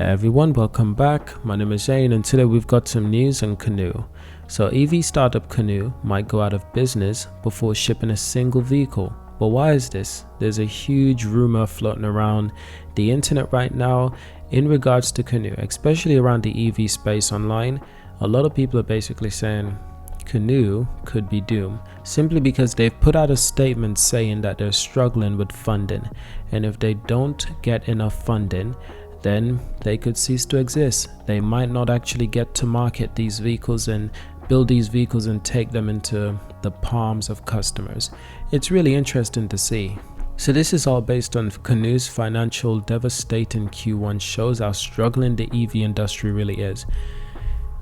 Hey everyone, welcome back. My name is Zane and today we've got some news on Canoo. So EV startup Canoo might go out of business before shipping a single vehicle. But why is this? There's a huge rumor floating around the internet right now in regards to Canoo, especially around the EV space online. A lot of people are basically saying Canoo could be doomed simply because they've put out a statement saying that they're struggling with funding, and if they don't get enough funding, then they could cease to exist. They might not actually get to market these vehicles and build these vehicles and take them into the palms of customers. It's really interesting to see. So this is all based on Canoo's financial devastating Q1 shows how struggling the EV industry really is.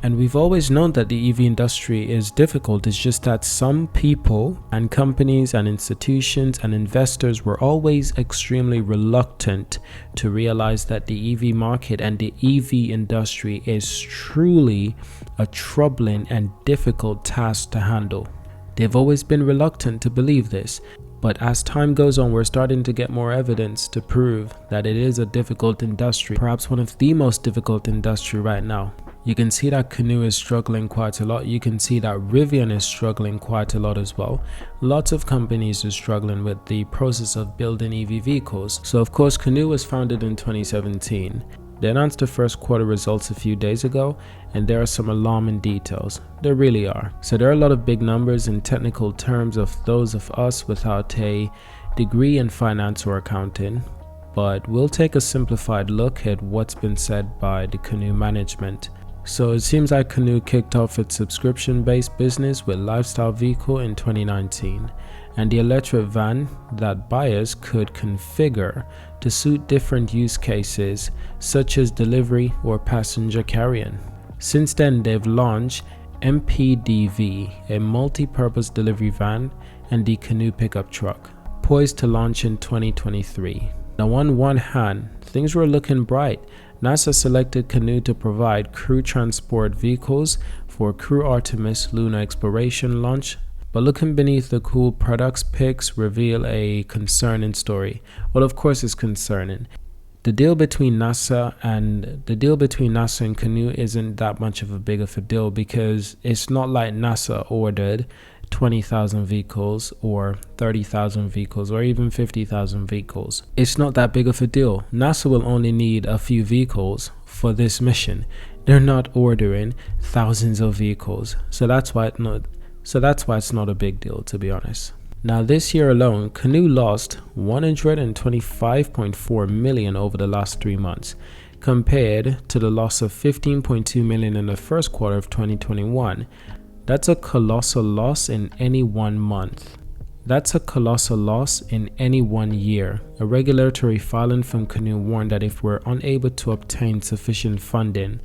And we've always known that the EV industry is difficult. It's just that some people and companies and institutions and investors were always extremely reluctant to realize that the EV market and the EV industry is truly a troubling and difficult task to handle. They've always been reluctant to believe this. But as time goes on, we're starting to get more evidence to prove that it is a difficult industry, perhaps one of the most difficult industry right now. You can see that Canoo is struggling quite a lot. You can see that Rivian is struggling quite a lot as well. Lots of companies are struggling with the process of building EV vehicles. So of course, Canoo was founded in 2017. They announced the first quarter results a few days ago, and there are some alarming details. There really are. So there are a lot of big numbers in technical terms of those of us without a degree in finance or accounting. But we'll take a simplified look at what's been said by the Canoo management. So it seems like Canoo kicked off its subscription-based business with lifestyle vehicle in 2019 and the electric van that buyers could configure to suit different use cases such as delivery or passenger carrying. Since then, they've launched MPDV, a multi-purpose delivery van, and the Canoo pickup truck, poised to launch in 2023. Now on one hand, things were looking bright. NASA selected Canoo to provide crew transport vehicles for Crew Artemis lunar exploration launch, but looking beneath the cool products pics reveal a concerning story. Well, of course it's concerning. The deal between NASA and Canoo isn't that much of a big of a deal because it's not like NASA ordered 20,000 vehicles or 30,000 vehicles or even 50,000 vehicles. It's not that big of a deal. NASA will only need a few vehicles for this mission. They're not ordering thousands of vehicles. So that's why it's not a big deal, to be honest. Now this year alone, Canoo lost 125.4 million over the last 3 months, compared to the loss of 15.2 million in the first quarter of 2021. That's a colossal loss in any 1 month. That's a colossal loss in any 1 year. A regulatory filing from Canoo warned that if we're unable to obtain sufficient funding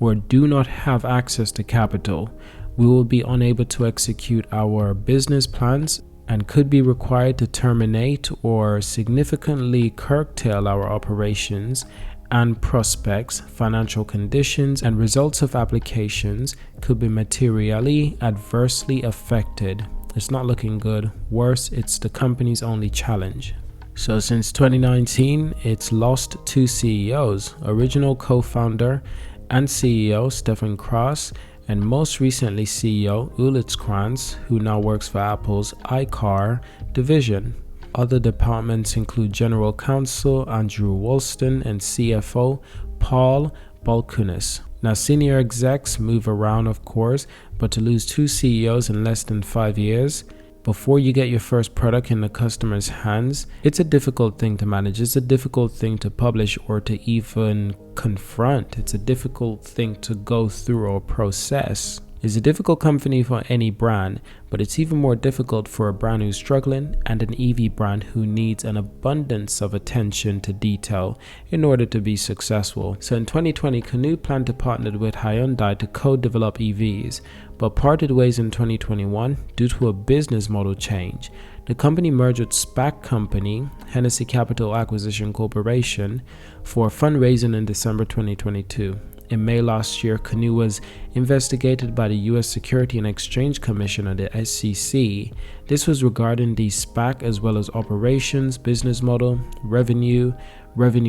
or do not have access to capital, we will be unable to execute our business plans and could be required to terminate or significantly curtail our operations and prospects, financial conditions, and results of applications could be materially adversely affected. It's not looking good. Worse, it's the company's only challenge. So since 2019, it's lost 2 CEOs, original co-founder and CEO Stefan Krause, and most recently CEO Ulrich Kranz, who now works for Apple's iCar division. Other departments include General Counsel Andrew Wollston and CFO Paul Balkunis. Now senior execs move around of course, but to lose 2 CEOs in less than 5 years before you get your first product in the customer's hands, it's a difficult thing to manage. It's a difficult thing to publish or to even confront. It's a difficult thing to go through or process. It's a difficult company for any brand, but it's even more difficult for a brand who's struggling and an EV brand who needs an abundance of attention to detail in order to be successful. So in 2020, Canoo planned to partner with Hyundai to co-develop EVs, but parted ways in 2021 due to a business model change. The company merged with SPAC company Hennessy Capital Acquisition Corporation for fundraising in December 2022. In May last year, Canoo was investigated by the U.S. Security and Exchange Commission, or the SEC. This was regarding the SPAC as well as operations, business model, revenue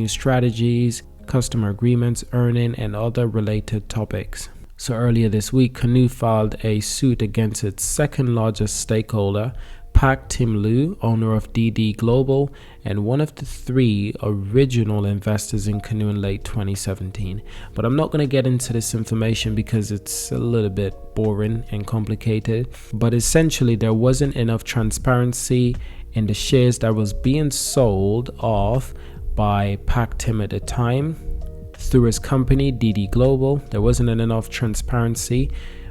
strategies, customer agreements, earning, and other related topics. So earlier this week, Canoo filed a suit against its second largest stakeholder, Pak Tim Lu, owner of DD Global and one of the 3 original investors in Canoo in late 2017. But I'm not going to get into this information because it's a little bit boring and complicated. But essentially, there wasn't enough transparency in the shares that was being sold off by Pak Tim at the time through his company DD Global. There wasn't enough transparency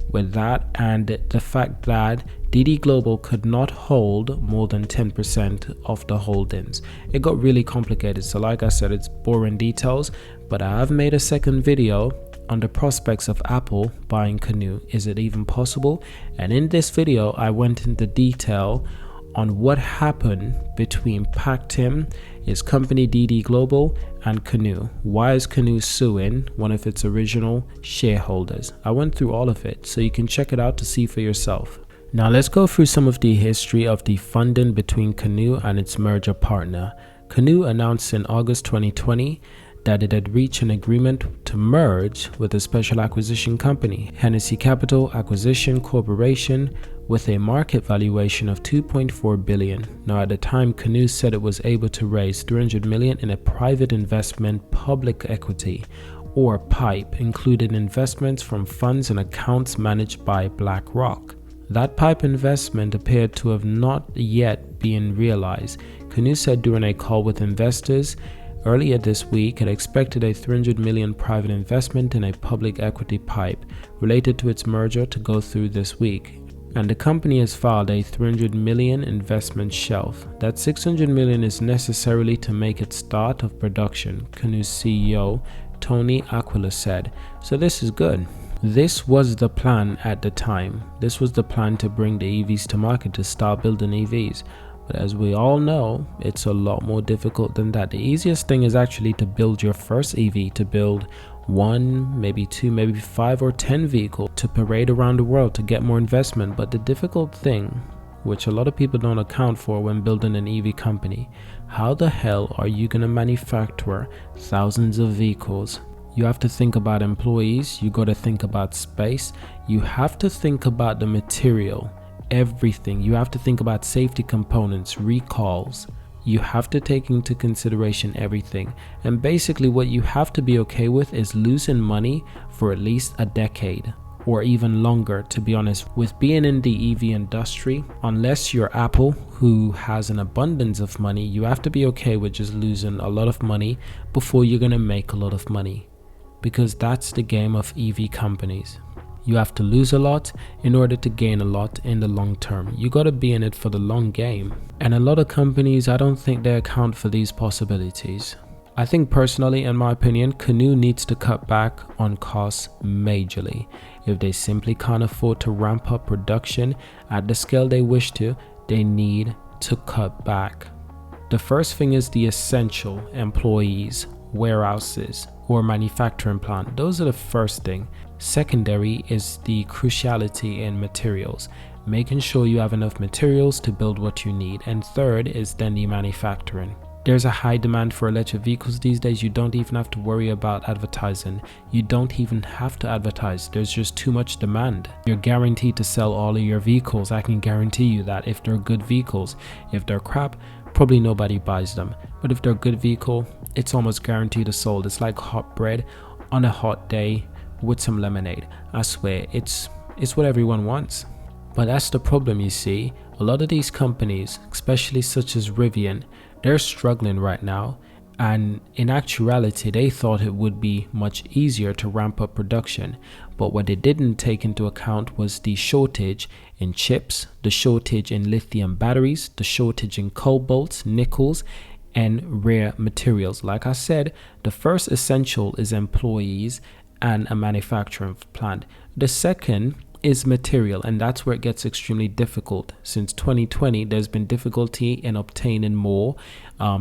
with that, and the fact that DD Global could not hold more than 10% of the holdings. It got really complicated, so like I said, it's boring details, but I have made a second video on the prospects of Apple buying Canoo. Is it even possible? And in this video, I went into detail on what happened between Pak Tim, his company DD Global, and Canoo. Why is Canoo suing one of its original shareholders? I went through all of it, so you can check it out to see for yourself. Now let's go through some of the history of the funding between Canoo and its merger partner. Canoo announced in August 2020 that it had reached an agreement to merge with a special acquisition company, Hennessy Capital Acquisition Corporation, with a market valuation of $2.4 billion. Now at the time, Canoo said it was able to raise $300 million in a private investment public equity, or PIPE, including investments from funds and accounts managed by BlackRock. That PIPE investment appeared to have not yet been realized. Canoo said during a call with investors earlier this week, it expected a $300 million private investment in a public equity PIPE related to its merger to go through this week. And the company has filed a $300 million investment shelf. That $600 million is necessarily to make its start of production, Canoo's CEO Tony Aquila said. So this is good. This was the plan at the time. This was the plan to bring the EVs to market, to start building EVs. But as we all know, it's a lot more difficult than that. The easiest thing is actually to build your first EV, to build 1, maybe 2, maybe 5 or 10 vehicles to parade around the world to get more investment. But the difficult thing, which a lot of people don't account for when building an EV company, how the hell are you going to manufacture thousands of vehicles? You have to think about employees, you got to think about space, you have to think about the material, everything. You have to think about safety components, recalls. You have to take into consideration everything. And basically what you have to be okay with is losing money for at least a decade or even longer, to be honest. With being in the EV industry, unless you're Apple, who has an abundance of money, you have to be okay with just losing a lot of money before you're going to make a lot of money. Because that's the game of EV companies. You have to lose a lot in order to gain a lot in the long term. You got to be in it for the long game. And a lot of companies, I don't think they account for these possibilities. I think personally, in my opinion, Canoo needs to cut back on costs majorly. If they simply can't afford to ramp up production at the scale they wish to, they need to cut back. The first thing is the essential employees, warehouses, or manufacturing plant. Those are the first thing. Secondary is the cruciality in materials, making sure you have enough materials to build what you need. And third is then the manufacturing. There's a high demand for electric vehicles these days. You don't even have to worry about advertising. You don't even have to advertise. There's just too much demand. You're guaranteed to sell all of your vehicles. I can guarantee you that if they're good vehicles. If they're crap, probably nobody buys them. But if they're a good vehicle, it's almost guaranteed to sold. It's like hot bread on a hot day with some lemonade. I swear, it's what everyone wants. But that's the problem, you see. A lot of these companies, especially such as Rivian, they're struggling right now. And in actuality, they thought it would be much easier to ramp up production. But what they didn't take into account was the shortage in chips, the shortage in lithium batteries, the shortage in cobalts, nickels, and rare materials. Like I said, the first essential is employees and a manufacturing plant. The second is material, and that's where it gets extremely difficult. Since 2020, there's been difficulty in obtaining more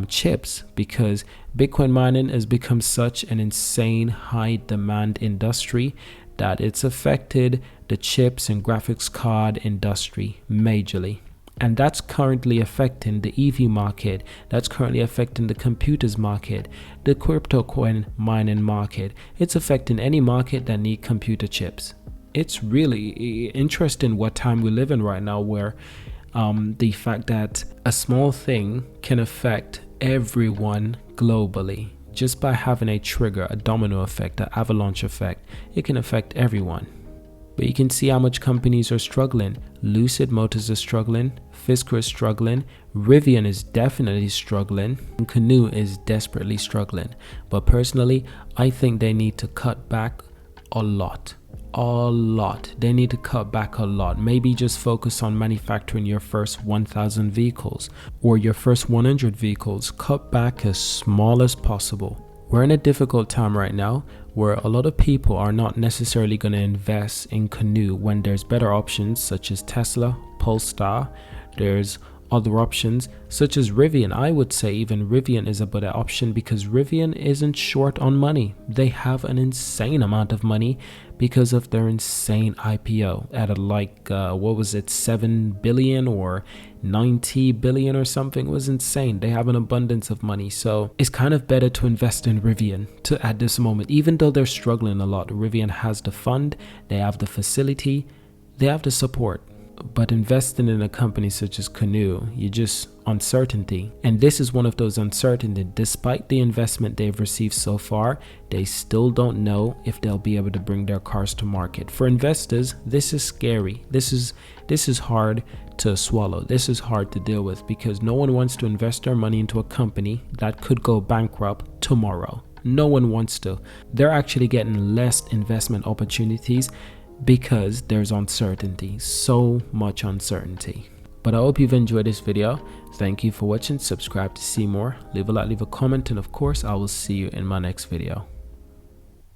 chips because Bitcoin mining has become such an insane high demand industry that it's affected the chips and graphics card industry majorly. And that's currently affecting the EV market. That's currently affecting the computers market, the crypto coin mining market. It's affecting any market that need computer chips. It's really interesting what time we live in right now, where the fact that a small thing can affect everyone globally. Just by having a trigger, a domino effect, an avalanche effect, it can affect everyone. But you can see how much companies are struggling. Lucid Motors is struggling, Fisker is struggling, Rivian is definitely struggling, and Canoo is desperately struggling. But personally, I think they need to cut back a lot. They need to cut back a lot. Maybe just focus on manufacturing your first 1,000 vehicles or your first 100 vehicles. Cut back as small as possible. We're in a difficult time right now where a lot of people are not necessarily going to invest in Canoo when there's better options such as Tesla, Polestar. There's other options such as Rivian. I would say even Rivian is a better option because Rivian isn't short on money. They have an insane amount of money because of their insane IPO at what was it, 7 billion or 90 billion or something. It was insane. They have an abundance of money, so it's kind of better to invest in Rivian at this moment. Even though they're struggling a lot, Rivian has the fund, they have the facility, they have the support. But investing in a company such as Canoo, you just uncertainty. And this is one of those uncertainty. Despite the investment they've received so far, they still don't know if they'll be able to bring their cars to market. For investors, this is scary. This is hard to swallow. This is hard to deal with because no one wants to invest their money into a company that could go bankrupt tomorrow. No one wants to. They're actually getting less investment opportunities because there's uncertainty, so much uncertainty. But I hope you've enjoyed this video. Thank you for watching. Subscribe to see more. Leave a like, leave a comment, and of course I will see you in my next video.